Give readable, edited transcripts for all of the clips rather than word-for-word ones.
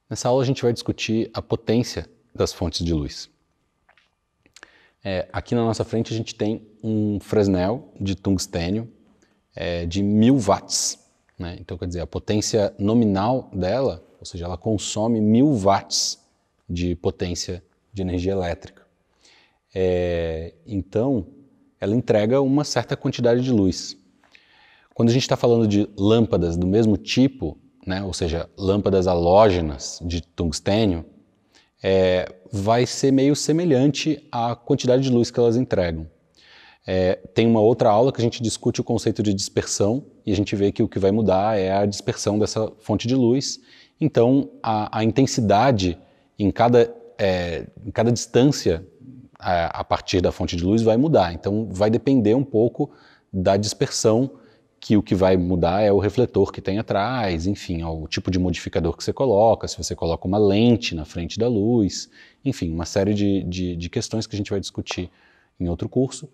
Nessa aula a gente vai discutir a potência das fontes de luz. Aqui na nossa frente a gente tem um Fresnel de tungstênio de 1000 watts. Né? Então quer dizer, a potência nominal dela, ou seja, ela consome 1000 watts de potência de energia elétrica. Então ela entrega uma certa quantidade de luz. Quando a gente está falando de lâmpadas do mesmo tipo, né, ou seja, lâmpadas halógenas de tungstênio, vai ser meio semelhante à quantidade de luz que elas entregam. Tem uma outra aula que a gente discute o conceito de dispersão e a gente vê que o que vai mudar é a dispersão dessa fonte de luz. Então, a intensidade em cada distância a partir da fonte de luz vai mudar. Então, vai depender um pouco da dispersão, que o que vai mudar é o refletor que tem atrás, enfim, o tipo de modificador que você coloca, se você coloca uma lente na frente da luz, enfim, uma série de questões que a gente vai discutir em outro curso.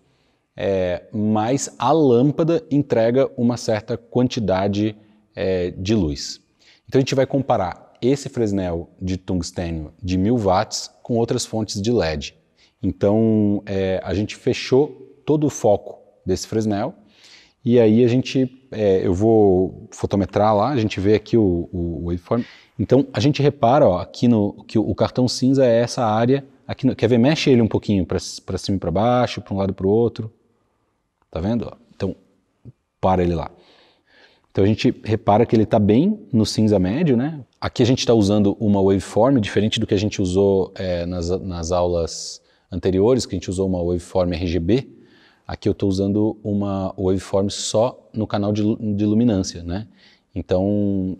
Mas a lâmpada entrega uma certa quantidade de luz. Então a gente vai comparar esse Fresnel de tungstênio de 1000 watts com outras fontes de LED. Então a gente fechou todo o foco desse Fresnel e aí eu vou fotometrar lá, a gente vê aqui o waveform. Então a gente repara aqui que o cartão cinza é essa área, aqui quer ver? Mexe ele um pouquinho para cima e para baixo, para um lado e para o outro. Tá vendo? Então, para ele lá. Então a gente repara que ele está bem no cinza médio, né? Aqui a gente está usando uma waveform, diferente do que a gente usou nas aulas anteriores, que a gente usou uma waveform RGB. Aqui eu estou usando uma waveform só no canal de luminância, né? Então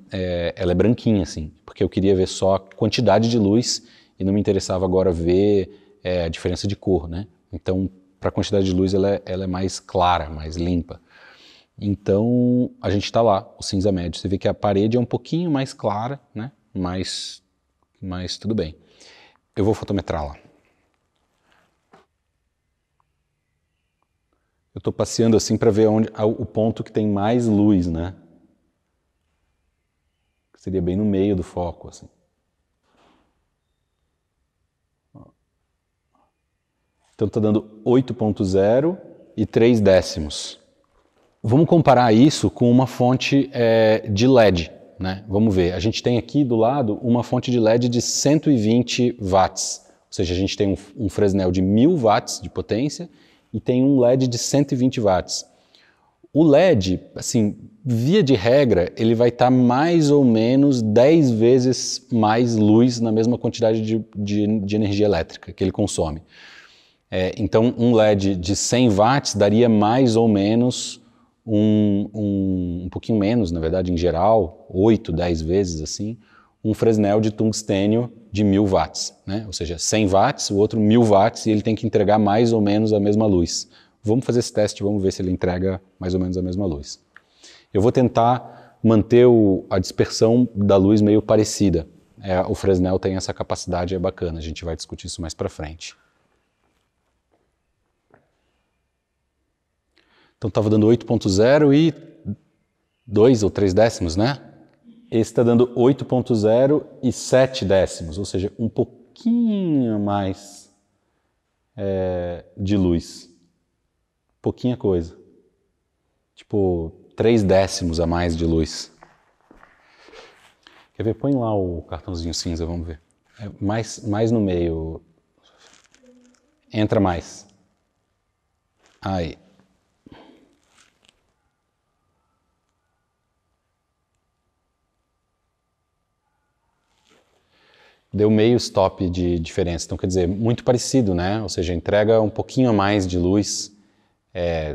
ela é branquinha, assim, porque eu queria ver só a quantidade de luz e não me interessava agora ver a diferença de cor, né? Então, para a quantidade de luz ela é mais clara, mais limpa. Então a gente está lá, o cinza médio. Você vê que a parede é um pouquinho mais clara, né? Mas tudo bem. Eu vou fotometrar lá. Eu estou passeando assim para ver o ponto que tem mais luz, né? Seria bem no meio do foco, assim. Então está dando 8.0 e 3 décimos. Vamos comparar isso com uma fonte de LED, né? Vamos ver, a gente tem aqui do lado uma fonte de LED de 120 watts, ou seja, a gente tem um Fresnel de 1000 watts de potência e tem um LED de 120 watts. O LED, assim, via de regra, ele vai estar mais ou menos 10 vezes mais luz na mesma quantidade de energia elétrica que ele consome. Então, um LED de 100 watts daria mais ou menos um pouquinho menos, na verdade, em geral, 8, 10 vezes assim, um Fresnel de tungstênio de 1000 watts, né? Ou seja, 100 watts, o outro 1000 watts e ele tem que entregar mais ou menos a mesma luz. Vamos fazer esse teste, vamos ver se ele entrega mais ou menos a mesma luz. Eu vou tentar manter a dispersão da luz meio parecida. O Fresnel tem essa capacidade, é bacana, a gente vai discutir isso mais para frente. Então estava dando 8.0 e 2 ou 3 décimos, né? Esse está dando 8.0 e 7 décimos, ou seja, um pouquinho mais de luz. Pouquinha coisa. Tipo, 3 décimos a mais de luz. Quer ver? Põe lá o cartãozinho cinza, vamos ver. Mais no meio. Entra mais. Aí. Deu meio stop de diferença, então quer dizer, muito parecido, né? Ou seja, entrega um pouquinho a mais de luz,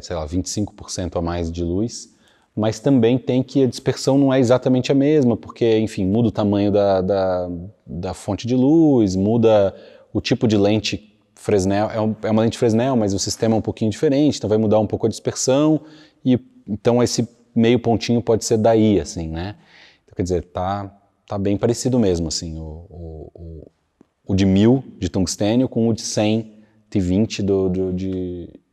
sei lá, 25% a mais de luz, mas também tem que a dispersão não é exatamente a mesma, porque, enfim, muda o tamanho da fonte de luz, muda o tipo de lente Fresnel, é uma lente Fresnel, mas o sistema é um pouquinho diferente, então vai mudar um pouco a dispersão, e então esse meio pontinho pode ser daí, assim, né? Então, quer dizer, tá bem parecido mesmo, assim, o de 1000 de tungstênio com o de 120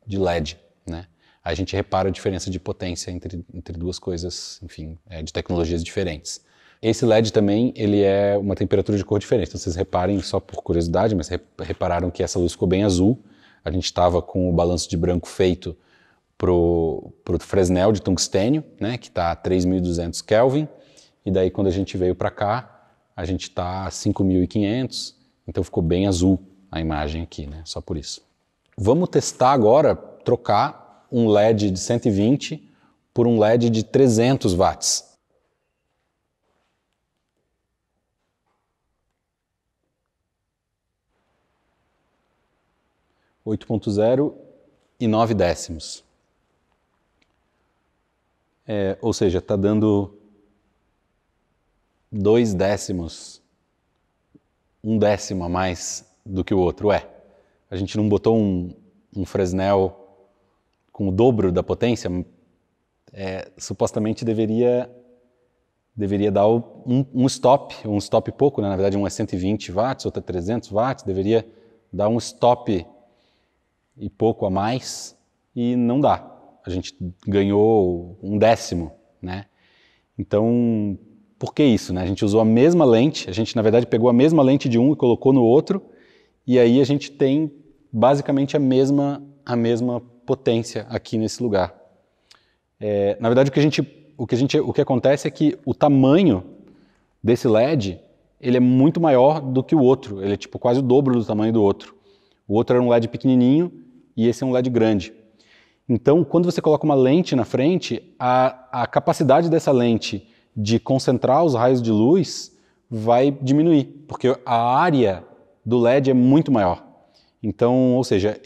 de LED, né? Aí a gente repara a diferença de potência entre duas coisas, enfim, de tecnologias diferentes. Esse LED também, ele é uma temperatura de cor diferente. Então, vocês reparem, só por curiosidade, mas repararam que essa luz ficou bem azul. A gente estava com o balanço de branco feito para o Fresnel de tungstênio, né, que está a 3.200 Kelvin. E daí, quando a gente veio para cá, a gente está a 5.500. Então, ficou bem azul a imagem aqui, né, só por isso. Vamos testar agora, trocar um LED de 120 por um LED de 300 watts. 8.0 e 9 décimos. Ou seja, está dando 2 décimos, 1 décimo a mais do que o outro. A gente não botou um Fresnel com o dobro da potência? Supostamente deveria dar um stop pouco, né? Na verdade um é 120 watts, outro é 300 watts, deveria dar um stop e pouco a mais, e não dá. A gente ganhou 1 décimo, né? Então, por que isso, né? A gente usou a mesma lente, a gente na verdade pegou a mesma lente de um e colocou no outro, e aí a gente tem basicamente a mesma potência aqui nesse lugar. Na verdade, o que acontece é que o tamanho desse LED, ele é muito maior do que o outro, ele é tipo quase o dobro do tamanho do outro. O outro era um LED pequenininho e esse é um LED grande. Então, quando você coloca uma lente na frente, a capacidade dessa lente de concentrar os raios de luz vai diminuir, porque a área do LED é muito maior. Então, ou seja,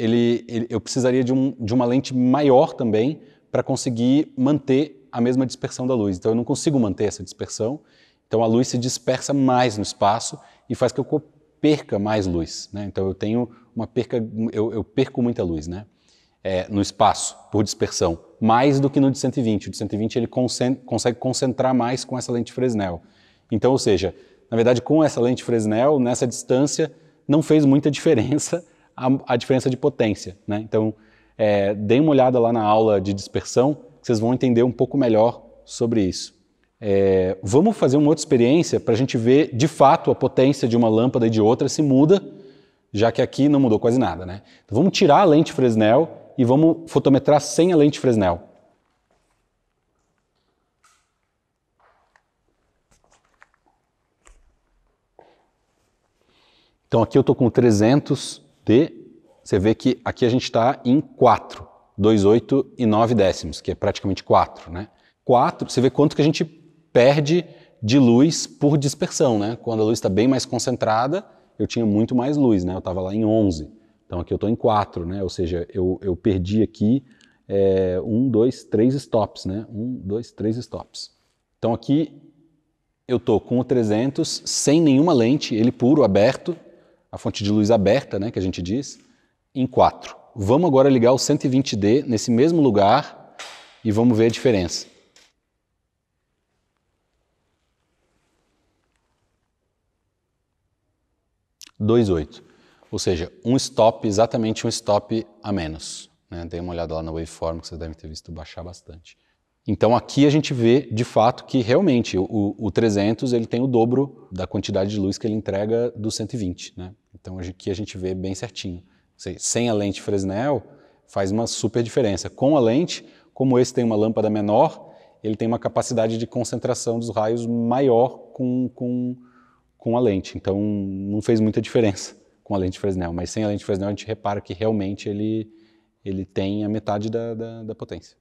eu precisaria de uma lente maior também para conseguir manter a mesma dispersão da luz. Então, eu não consigo manter essa dispersão. Então, a luz se dispersa mais no espaço e faz com que eu perca mais luz, né? Então, eu tenho uma perca, eu perco muita luz, né? No espaço, por dispersão, mais do que no de 120. O de 120 ele consegue concentrar mais com essa lente Fresnel. Então, ou seja, na verdade, com essa lente Fresnel, nessa distância, não fez muita diferença a diferença de potência, né? Então, deem uma olhada lá na aula de dispersão, que vocês vão entender um pouco melhor sobre isso. Vamos fazer uma outra experiência para a gente ver, de fato, a potência de uma lâmpada e de outra se muda, já que aqui não mudou quase nada, né? Então, vamos tirar a lente Fresnel e vamos fotometrar sem a lente Fresnel. Então aqui eu estou com 300D, você vê que aqui a gente está em 4, 2,8 e 9 décimos, que é praticamente 4, né? 4, você vê quanto que a gente perde de luz por dispersão, né? Quando a luz está bem mais concentrada, eu tinha muito mais luz, né? Eu estava lá em 11. Então aqui eu estou em 4, né? Ou seja, eu perdi aqui 1, 2, 3 stops, né? 1, 2, 3 stops. Então aqui eu estou com o 300 sem nenhuma lente, ele puro, aberto, a fonte de luz aberta, né? Que a gente diz, em 4. Vamos agora ligar o 120D nesse mesmo lugar e vamos ver a diferença. (2,8). Ou seja, exatamente um stop a menos, né? Dê uma olhada lá na waveform que vocês devem ter visto baixar bastante. Então aqui a gente vê de fato que realmente o 300 ele tem o dobro da quantidade de luz que ele entrega do 120, né? Então aqui a gente vê bem certinho. Sem a lente Fresnel faz uma super diferença. Com a lente, como esse tem uma lâmpada menor, ele tem uma capacidade de concentração dos raios maior com a lente. Então não fez muita diferença com a lente Fresnel, mas sem a lente Fresnel a gente repara que realmente ele tem a metade da potência.